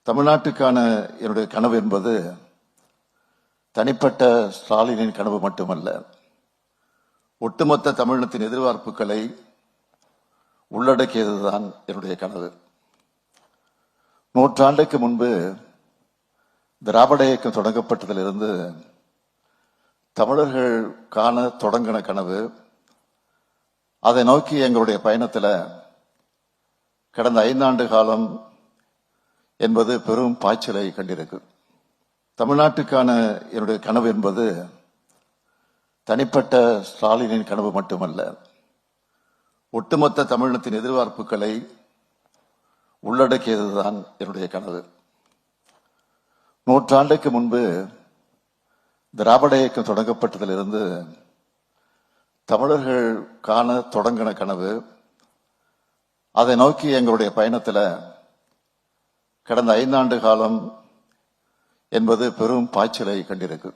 தமிழ்நாட்டுக்கான என்னுடைய கனவு என்பது தனிப்பட்ட ஸ்டாலினின் கனவு மட்டுமல்ல, ஒட்டுமொத்த தமிழினத்தின் எதிர்பார்ப்புகளை உள்ளடக்கியதுதான் என்னுடைய கனவு. நூற்றாண்டுக்கு முன்பு திராவிட இயக்கம் தொடங்கப்பட்டதிலிருந்து தமிழர்கள் காண தொடங்கின கனவு, அதை நோக்கி எங்களுடைய பயணத்தில் கடந்த 5 ஆண்டு காலம் என்பது பெரும் பாய்ச்சலை கண்டிருக்கு. தமிழ்நாட்டுக்கான என்னுடைய கனவு என்பது தனிப்பட்ட ஸ்டாலினின் கனவு மட்டுமல்ல, ஒட்டுமொத்த தமிழினத்தின் எதிர்பார்ப்புகளை உள்ளடக்கியதுதான் என்னுடைய கனவு. நூற்றாண்டுக்கு முன்பு திராவிட இயக்கம் தொடங்கப்பட்டதிலிருந்து தமிழர்கள் காண தொடங்கின கனவு, அதை நோக்கி எங்களுடைய பயணத்தில் கடந்த 5 ஆண்டு காலம் என்பது பெரும் பாய்ச்சலை கண்டிருக்கு.